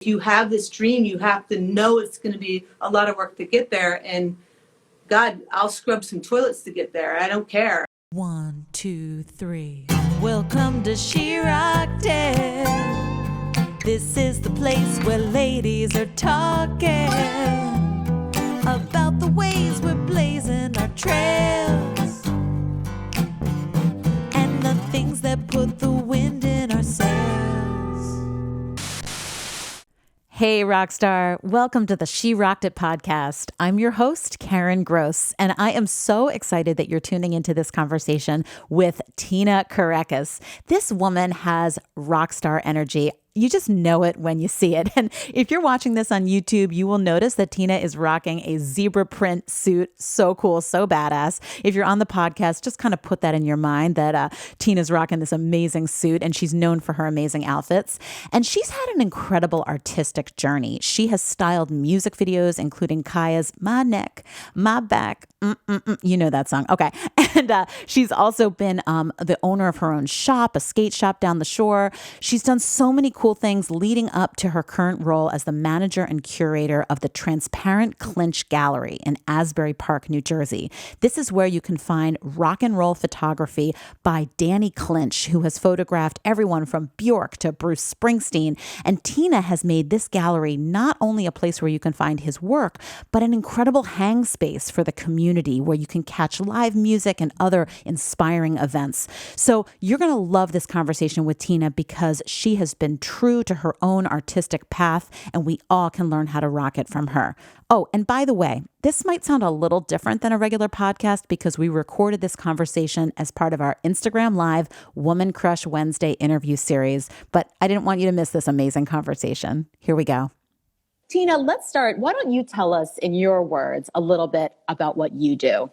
If you have this dream, you have to know it's going to be a lot of work to get there. And God, I'll scrub some toilets to get there. I don't care. 1, 2, 3. Welcome to She Rocked It. This is the place where ladies are talking about the ways we're blazing our trails and the things that put the wind in our sails. Hey, Rockstar. Welcome to the She Rocked It podcast. I'm your host, Karen Gross, and I am so excited that you're tuning into this conversation with Tina Kerekes. This woman has rockstar energy. You just know it when you see it. And if you're watching this on YouTube, you will notice that Tina is rocking a zebra print suit. So cool, so badass. If you're on the podcast, just kind of put that in your mind that Tina's rocking this amazing suit and she's known for her amazing outfits. And she's had an incredible artistic journey. She has styled music videos, including Khia's My Neck, My Back. You know that song. Okay. And she's also been the owner of her own shop, a skate shop down the shore. She's done so many cool things leading up to her current role as the manager and curator of the Transparent Clinch Gallery in Asbury Park, New Jersey. This is where you can find rock and roll photography by Danny Clinch, who has photographed everyone from Björk to Bruce Springsteen. And Tina has made this gallery not only a place where you can find his work, but an incredible hang space for the community where you can catch live music and other inspiring events. So you're going to love this conversation with Tina because she has been true to her own artistic path, and we all can learn how to rock it from her. Oh, and by the way, this might sound a little different than a regular podcast because we recorded this conversation as part of our Instagram Live Woman Crush Wednesday interview series, but I didn't want you to miss this amazing conversation. Here we go. Tina, let's start. Why don't you tell us in your words a little bit about what you do?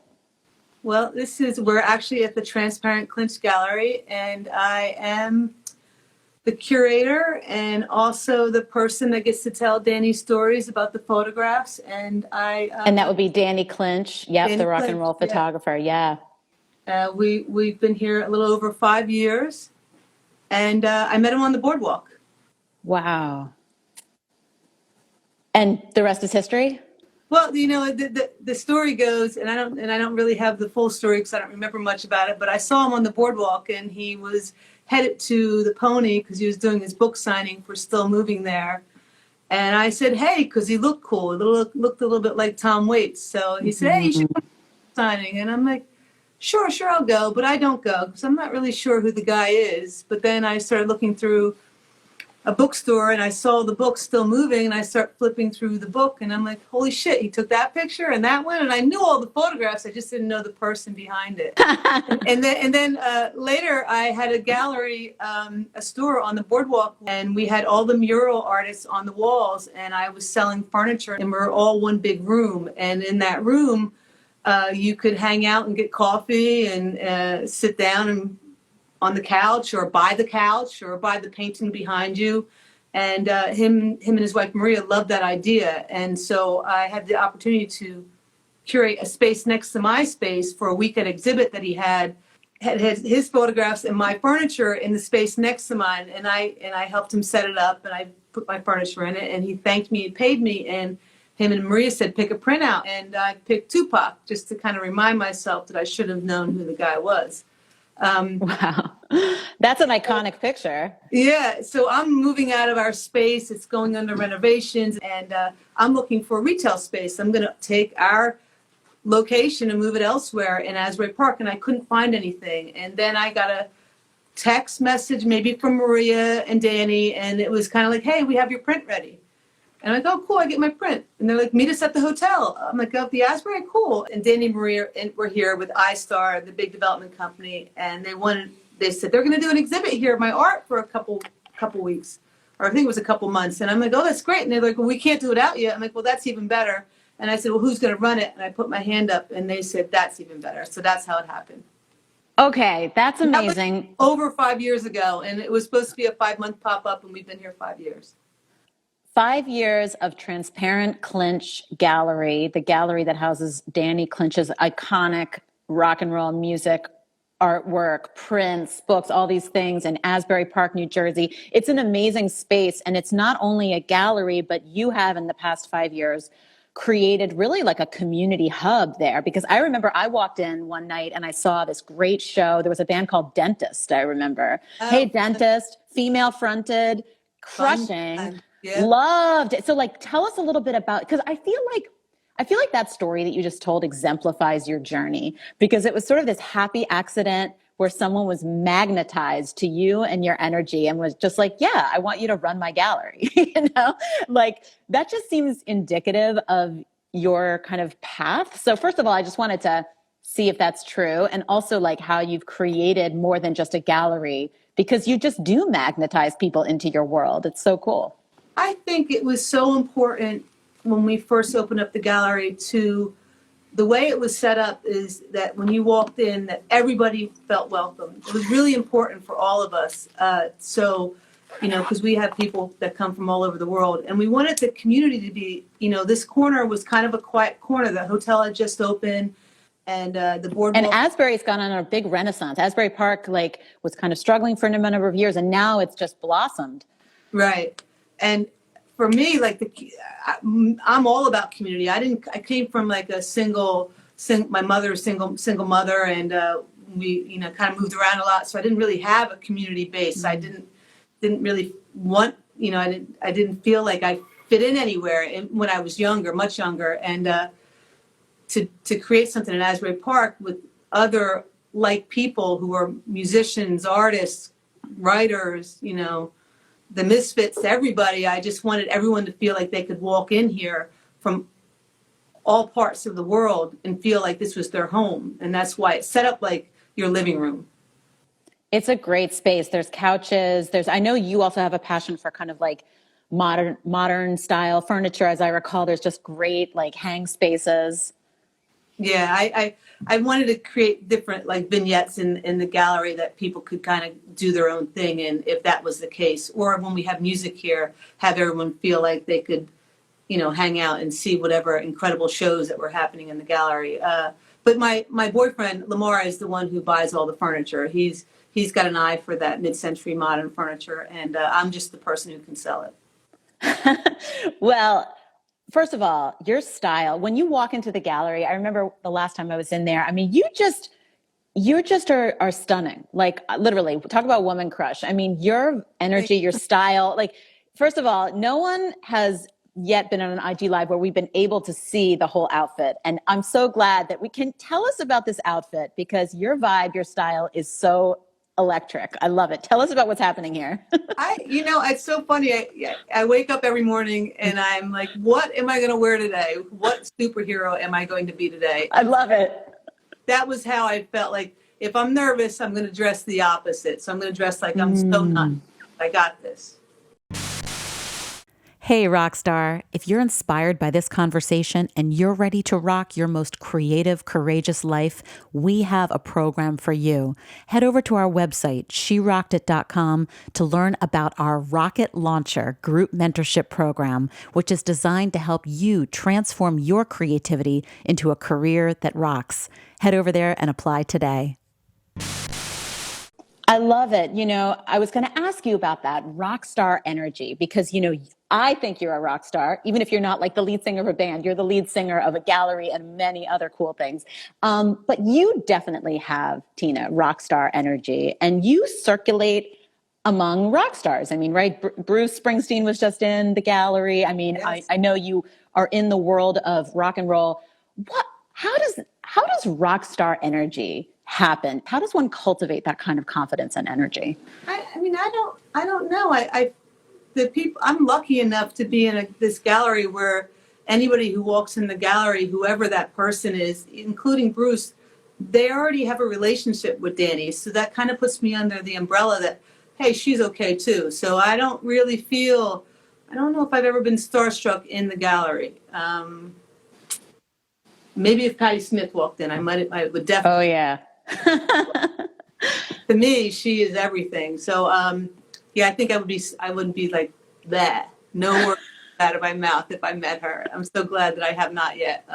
Well, we're actually at the Transparent Clinch Gallery, and I am the curator and also the person that gets to tell Danny stories about the photographs. And and that would be Danny Clinch. Yep, Danny the rock Clinch, and roll photographer. Yeah. We've been here a little over 5 years, and I met him on the boardwalk. Wow. And the rest is history? Well, you know, the story goes, and I don't really have the full story because I don't remember much about it, but I saw him on the boardwalk and he was headed to the Pony because he was doing his book signing for Still Moving There. And I said, hey, because he looked cool. It looked a little bit like Tom Waits. So he said, hey, you should come to the signing. And I'm like, sure, I'll go. But I don't go because I'm not really sure who the guy is. But then I started looking through a bookstore and I saw the book Still Moving, and I start flipping through the book and I'm like, holy shit, he took that picture and that one. And I knew all the photographs. I just didn't know the person behind it. and then later I had a gallery, a store on the boardwalk, and we had all the mural artists on the walls, and I was selling furniture, and we were all one big room. And in that room, you could hang out and get coffee and sit down and on the couch or buy the painting behind you. And him and his wife Maria loved that idea. And so I had the opportunity to curate a space next to my space for a weekend exhibit that he had his photographs and my furniture in the space next to mine. And I helped him set it up, and I put my furniture in it, and he thanked me and paid me. And him and Maria said, pick a printout. And I picked Tupac just to kind of remind myself that I should have known who the guy was. Wow. That's an iconic picture. Yeah. So I'm moving out of our space. It's going under renovations, and I'm looking for a retail space. I'm going to take our location and move it elsewhere in Asbury Park, and I couldn't find anything. And then I got a text message maybe from Maria and Danny, and it was kind of like, hey, we have your print ready. And I'm like, oh, cool, I get my print. And they're like, meet us at the hotel. I'm like, oh, the Asbury, cool. And Danny and Maria were here with iStar, the big development company, and they said they're going to do an exhibit here of my art for a couple weeks, or I think it was a couple months. And I'm like, oh, that's great. And they're like, well, we can't do it out yet. I'm like, well, that's even better. And I said, well, who's going to run it? And I put my hand up, and they said, that's even better. So that's how it happened. Okay, that's amazing. That was over 5 years ago, and it was supposed to be a 5-month pop-up, and we've been here 5 years. 5 years of Transparent Clinch Gallery, the gallery that houses Danny Clinch's iconic rock and roll music artwork, prints, books, all these things in Asbury Park, New Jersey. It's an amazing space. And it's not only a gallery, but you have in the past 5 years created really like a community hub there. Because I remember I walked in one night and I saw this great show. There was a band called Dentist, I remember. Hey, Dentist, female fronted, crushing. Yeah. Loved it. So like, tell us a little bit about, because I feel like that story that you just told exemplifies your journey, because it was sort of this happy accident where someone was magnetized to you and your energy and was just like, yeah, I want you to run my gallery. Like that just seems indicative of your kind of path. So first of all, I just wanted to see if that's true, and also like how you've created more than just a gallery, because you just do magnetize people into your world. It's so cool. I think it was so important when we first opened up the gallery to the way it was set up is that when you walked in, that everybody felt welcome. It was really important for all of us. Because we have people that come from all over the world, and we wanted the community to be, this corner was kind of a quiet corner. The hotel had just opened, and the boardwalk. And Asbury's gone on a big renaissance. Asbury Park was kind of struggling for a number of years, and now it's just blossomed. Right. And for me, I'm all about community. I came from like my mother's single mother, and we, kind of moved around a lot. So I didn't really have a community base. I didn't really want, I didn't feel like I fit in anywhere when I was younger, much younger. And to create something in Asbury Park with other like people who are musicians, artists, writers, the misfits, everybody. I just wanted everyone to feel like they could walk in here from all parts of the world and feel like this was their home. And that's why it's set up like your living room. It's a great space. There's couches. I know you also have a passion for kind of like modern style furniture. As I recall, there's just great like hang spaces. Yeah, I wanted to create different like vignettes in the gallery that people could kind of do their own thing in, if that was the case. Or when we have music here, have everyone feel like they could, hang out and see whatever incredible shows that were happening in the gallery. But my boyfriend, Lamar, is the one who buys all the furniture. He's got an eye for that mid-century modern furniture, and I'm just the person who can sell it. Well, first of all, your style, when you walk into the gallery, I remember the last time I was in there, I mean, you just are stunning. Like literally, talk about woman crush. I mean, your energy, your style, like, first of all, no one has yet been on an IG Live where we've been able to see the whole outfit. And I'm so glad that we can tell us about this outfit, because your vibe, your style is so electric. I love it. Tell us about what's happening here. It's so funny. I wake up every morning and I'm like, what am I going to wear today? What superhero am I going to be today? I love it. That was how I felt. Like, if I'm nervous, I'm going to dress the opposite. So I'm going to dress like I'm so not. I got this. Hey, Rockstar, if you're inspired by this conversation and you're ready to rock your most creative, courageous life, we have a program for you. Head over to our website, sherockedit.com, to learn about our Rocket Launcher group mentorship program, which is designed to help you transform your creativity into a career that rocks. Head over there and apply today. I love it. I was going to ask you about that rock star energy, because, I think you're a rock star, even if you're not like the lead singer of a band. You're the lead singer of a gallery and many other cool things. But you definitely have, Tina, rock star energy, and you circulate among rock stars. I mean, right? Bruce Springsteen was just in the gallery. I mean, yes. I know you are in the world of rock and roll. How does rock star energy happen? How does one cultivate that kind of confidence and energy? I don't know. I'm lucky enough to be in this gallery where anybody who walks in the gallery, whoever that person is, including Bruce, they already have a relationship with Danny. So that kind of puts me under the umbrella that, hey, she's okay too. So I don't know if I've ever been starstruck in the gallery. Maybe if Patti Smith walked in, I would definitely. Oh yeah. To me, she is everything. So, I think I wouldn't be like that. No word out of my mouth if I met her. I'm so glad that I have not yet.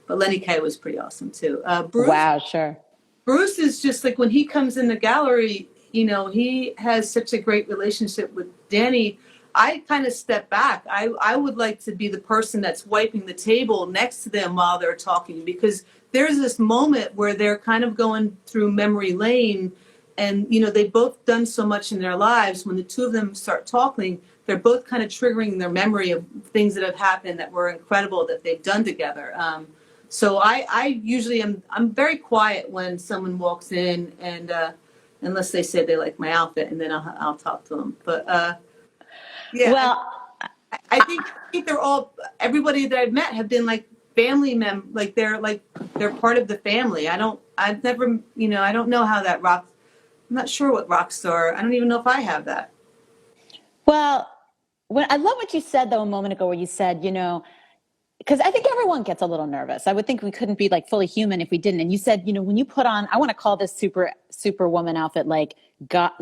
But Lenny Kaye was pretty awesome too. Bruce, wow, sure. Bruce is just like when he comes in the gallery, he has such a great relationship with Danny. I kind of step back. I would like to be the person that's wiping the table next to them while they're talking, because there's this moment where they're kind of going through memory lane, and they've both done so much in their lives. When the two of them start talking, they're both kind of triggering their memory of things that have happened that were incredible that they've done together. So I usually I'm very quiet when someone walks in, and unless they say they like my outfit, and then I'll talk to them. But yeah, Well, I think they're all, everybody that I've met have been like family like they're part of the family. I've never, I don't know how that rock. I'm not sure what Rockstar. I don't even know if I have that. well, I love what you said though a moment ago, where you said, because I think everyone gets a little nervous. I would think we couldn't be like fully human if we didn't. And you said, when you put on, I want to call this superwoman outfit like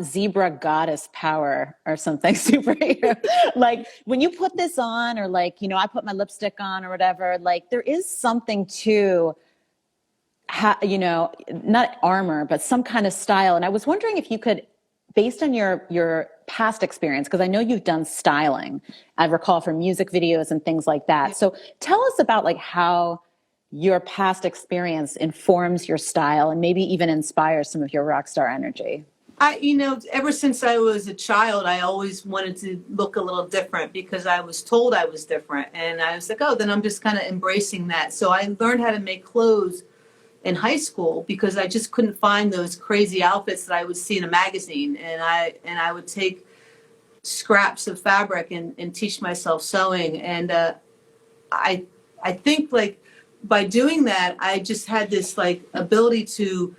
zebra goddess power or something, superhero. Like when you put this on, or like, I put my lipstick on or whatever, like there is something to, not armor, but some kind of style. And I was wondering if you could, based on your past experience, because I know you've done styling, I recall, for music videos and things like that. So tell us about like how your past experience informs your style and maybe even inspires some of your rock star energy. Ever since I was a child, I always wanted to look a little different because I was told I was different. And I was like, oh, then I'm just kind of embracing that. So I learned how to make clothes in high school because I just couldn't find those crazy outfits that I would see in a magazine. And I would take scraps of fabric and teach myself sewing. And I think like by doing that, I just had this like ability to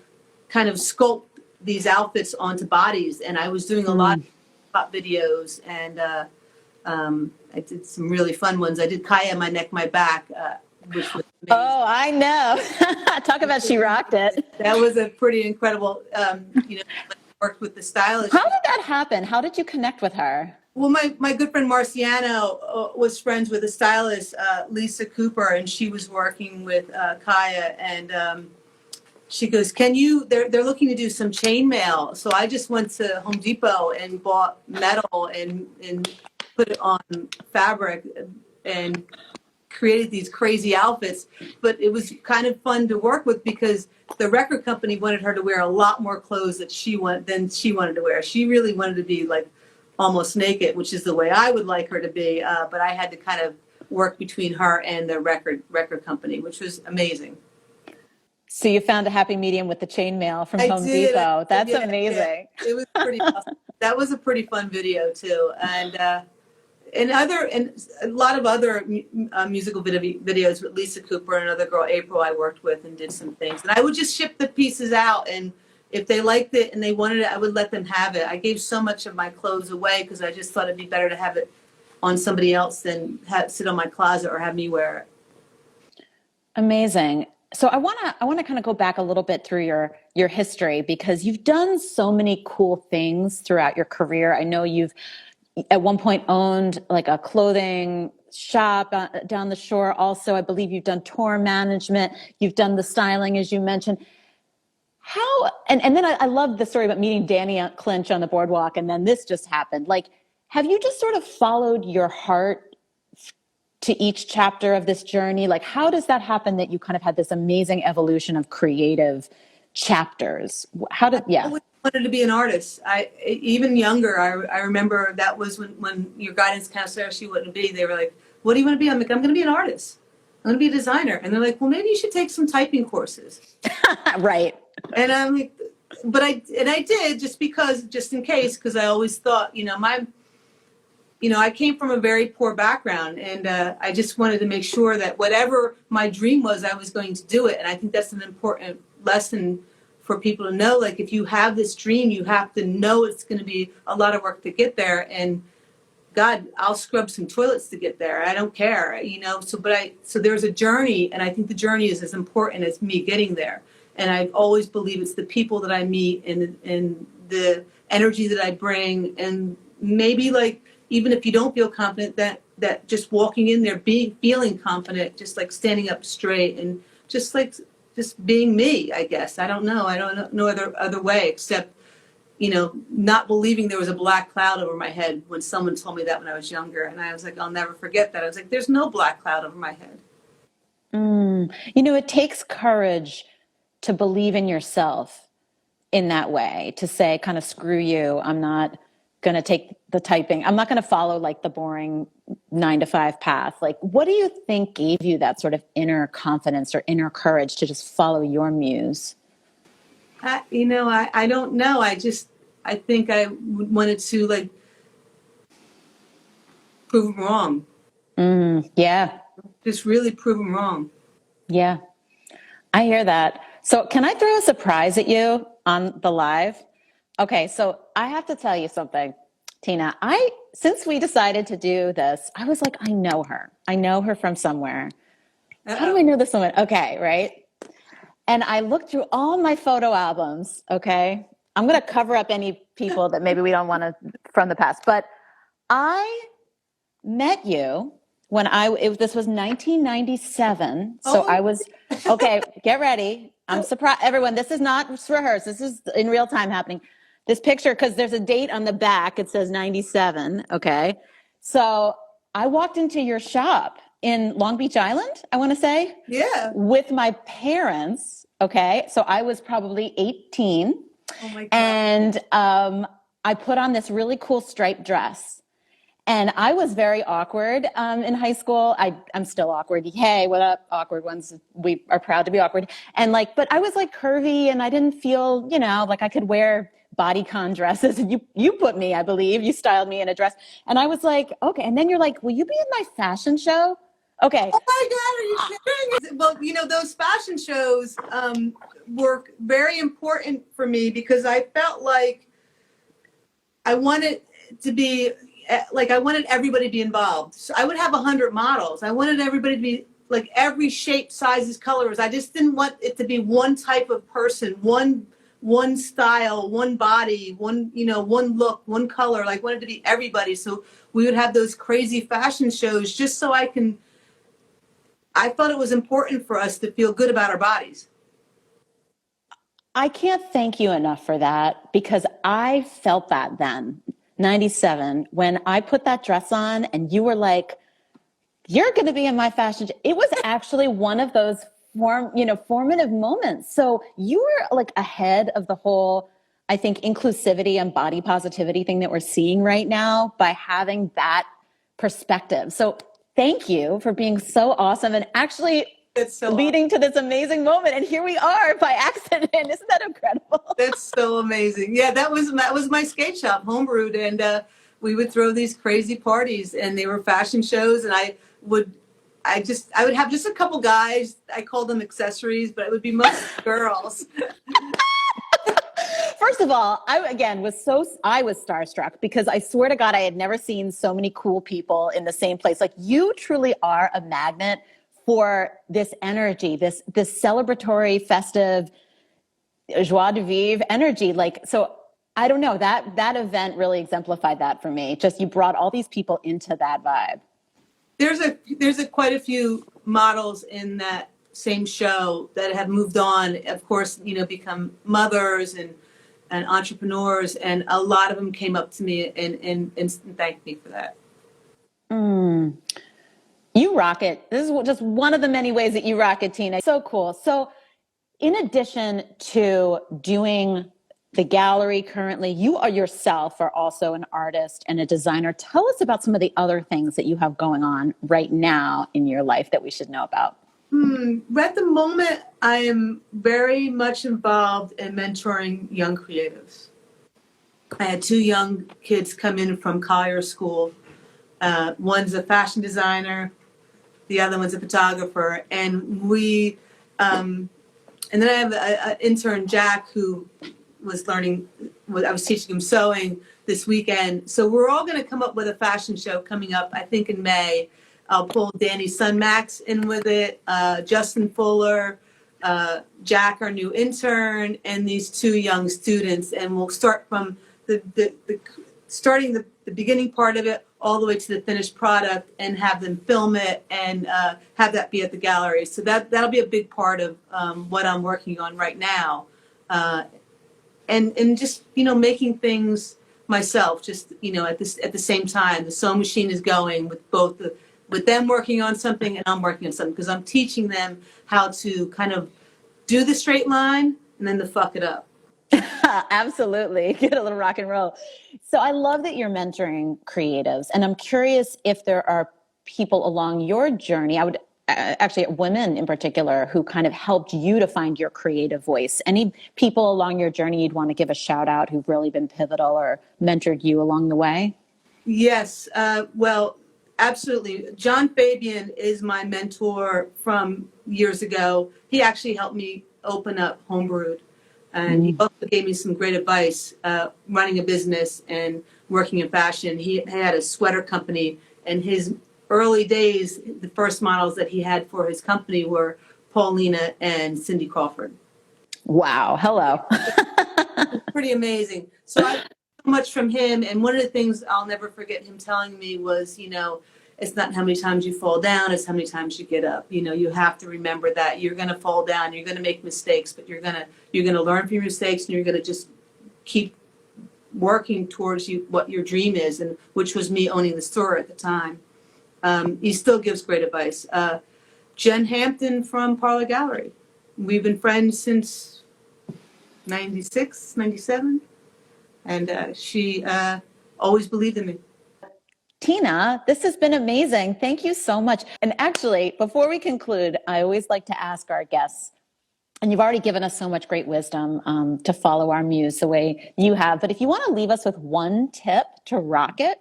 kind of sculpt these outfits onto bodies. And I was doing a lot of pop videos, and I did some really fun ones. I did Khia, My Neck, My Back, which was amazing. Oh, I know. Talk about she rocked it. That was a pretty incredible, worked with the stylist. How did that happen? How did you connect with her? Well, my good friend Marciano was friends with a stylist, Lisa Cooper, and she was working with Khia, and she goes, they're looking to do some chainmail. So I just went to Home Depot and bought metal and put it on fabric and created these crazy outfits. But it was kind of fun to work with because the record company wanted her to wear a lot more clothes than she wanted to wear. She really wanted to be like almost naked, which is the way I would like her to be. But I had to kind of work between her and the record company, which was amazing. So you found a happy medium with the chainmail from Home Depot. That's amazing. Yeah. It was pretty awesome. That was a pretty fun video too. And a lot of other musical videos with Lisa Cooper and another girl, April, I worked with and did some things. And I would just ship the pieces out, and if they liked it and they wanted it, I would let them have it. I gave so much of my clothes away because I just thought it'd be better to have it on somebody else than sit on my closet or have me wear it. Amazing. So I want to kind of go back a little bit through your history, because you've done so many cool things throughout your career. I know you've at one point owned like a clothing shop down the shore. Also, I believe you've done tour management. You've done the styling, as you mentioned. And then I love the story about meeting Danny Clinch on the boardwalk, and then this just happened. Like, have you just sort of followed your heart to each chapter of this journey? Like, how does that happen that you kind of had this amazing evolution of creative chapters? I always wanted to be an artist. Even younger, I remember that was when your guidance counselor, she wouldn't be, they were like, what do you want to be? I'm like, I'm going to be an artist. I'm going to be a designer. And they're like, well, maybe you should take some typing courses. Right. And I'm like, I did just in case, because I always thought, I came from a very poor background, and I just wanted to make sure that whatever my dream was, I was going to do it. And I think that's an important lesson for people to know. Like, if you have this dream, you have to know it's going to be a lot of work to get there. And God, I'll scrub some toilets to get there. I don't care, So there's a journey, and I think the journey is as important as me getting there. And I always believe it's the people that I meet and the energy that I bring, and maybe like, even if you don't feel confident, that just walking in there, feeling confident, just like standing up straight and just like just being me, I guess. I don't know. I don't know no other way except, not believing there was a black cloud over my head when someone told me that when I was younger. And I was like, I'll never forget that. I was like, there's no black cloud over my head. It takes courage to believe in yourself in that way, to say, kind of, screw you. I'm not going to take the typing. I'm not going to follow like the boring 9 to 5 path. Like, what do you think gave you that sort of inner confidence or inner courage to just follow your muse? I don't know. I think I wanted to like prove them wrong. Yeah. Just really prove them wrong. Yeah. I hear that. So can I throw a surprise at you on the live? Okay. So I have to tell you something, Tina. Since we decided to do this, I was like, I know her. I know her from somewhere. How do I know this woman? Okay. Right. And I looked through all my photo albums. Okay. I'm going to cover up any people that maybe we don't want to from the past, but I met you when this was 1997. So I was, okay, get ready. I'm surprised. Everyone, this is not rehearsed. This is in real time happening. This picture, because there's a date on the back, it says 97. Okay. So I walked into your shop in Long Beach Island, I want to say. Yeah. With my parents. Okay. So I was probably 18. Oh my God. And I put on this really cool striped dress. And I was very awkward in high school. I'm still awkward. Hey, what up, awkward ones? We are proud to be awkward. And but I was like curvy, and I didn't feel, like I could wear bodycon dresses. And you put me, I believe, you styled me in a dress. And I was like, okay. And then you're like, will you be in my fashion show? Okay. Oh my God, are you kidding? Well, those fashion shows were very important for me because I felt like I wanted to be, I wanted everybody to be involved. So I would have 100 models. I wanted everybody to be like every shape, sizes, colors. I just didn't want it to be one type of person, one style, one body, one look, one color. Like, wanted to be everybody. So we would have those crazy fashion shows just so I thought it was important for us to feel good about our bodies. I can't thank you enough for that, because I felt that then, 97, when I put that dress on and you were like, you're going to be in my fashion. It was actually one of those formative moments. So you were like ahead of the whole, I think, inclusivity and body positivity thing that we're seeing right now by having that perspective. So thank you for being so awesome and actually leading to this amazing moment. And here we are by accident. Isn't that incredible? That's so amazing. Yeah, that was my skate shop, Homebrewed, and we would throw these crazy parties, and they were fashion shows, and I would have just a couple guys. I called them accessories, but it would be most girls. First of all, I was starstruck, because I swear to God, I had never seen so many cool people in the same place. Like, you truly are a magnet for this energy, this celebratory, festive, joie de vivre energy. Like, so I don't know, that event really exemplified that for me. Just, you brought all these people into that vibe. There's quite a few models in that same show that have moved on, of course, become mothers and entrepreneurs, and a lot of them came up to me and thanked me for that. You rock it. This is just one of the many ways that you rock it, Tina. So cool. So in addition to doing the gallery currently, you yourself are also an artist and a designer. Tell us about some of the other things that you have going on right now in your life that we should know about. At the moment, I am very much involved in mentoring young creatives. I had 2 young kids come in from Collier School. One's a fashion designer, the other one's a photographer, and and then I have an intern, Jack, who was learning. I was teaching him sewing this weekend. So we're all going to come up with a fashion show coming up, I think, in May. I'll pull Danny's son Max in with it, Justin Fuller, Jack, our new intern, and these 2 young students. And we'll start from the starting the beginning part of it all the way to the finished product and have them film it and have that be at the gallery. So that'll be a big part of what I'm working on right now. And just, making things myself, just, at the same time. The sewing machine is going with them working on something and I'm working on something, because I'm teaching them how to kind of do the straight line and then to fuck it up. Absolutely. Get a little rock and roll. So I love that you're mentoring creatives. And I'm curious if there are people along your journey, I would actually women in particular, who kind of helped you to find your creative voice. Any people along your journey you'd want to give a shout out who've really been pivotal or mentored you along the way? Yes. Well, absolutely. John Fabian is my mentor from years ago. He actually helped me open up Homebrewed. And he also gave me some great advice running a business and working in fashion. He had a sweater company, and his early days, the first models that he had for his company were Paulina and Cindy Crawford. Wow. Hello. Pretty amazing. So I learned so much from him. And one of the things I'll never forget him telling me was, it's not how many times you fall down, it's how many times you get up. You have to remember that you're going to fall down, you're going to make mistakes, but you're going to learn from your mistakes, and you're going to just keep working towards what your dream is, and which was me owning the store at the time. He still gives great advice. Jen Hampton from Parlor Gallery. We've been friends since 96, 97, and she always believed in me. Tina, this has been amazing. Thank you so much. And actually, before we conclude, I always like to ask our guests, and you've already given us so much great wisdom to follow our muse the way you have, but if you want to leave us with one tip to rock it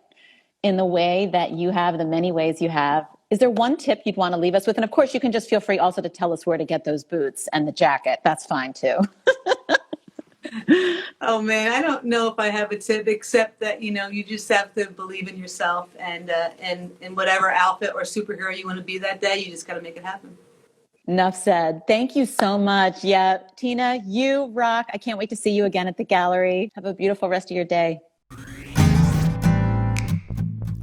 in the way that you have, the many ways you have, is there one tip you'd want to leave us with? And of course, you can just feel free also to tell us where to get those boots and the jacket. That's fine too. Oh man, I don't know if I have a tip except that you just have to believe in yourself, and in whatever outfit or superhero you want to be that day, you just got to make it happen. Enough said. Thank you so much. Yeah, Tina, you rock. I can't wait to see you again at the gallery. Have a beautiful rest of your day.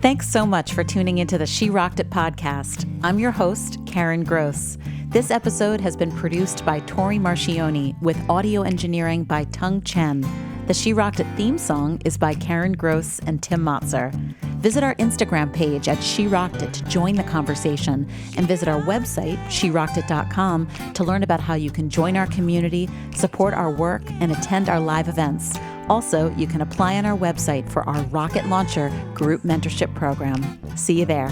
Thanks so much for tuning into the She Rocked It podcast. I'm your host, Karen Gross. This episode has been produced by Tori Marchioni with audio engineering by Tung Chen. The She Rocked It theme song is by Karen Gross and Tim Motzer. Visit our Instagram page at She Rocked It to join the conversation, and visit our website, sherockedit.com, to learn about how you can join our community, support our work, and attend our live events. Also, you can apply on our website for our Rocket Launcher group mentorship program. See you there.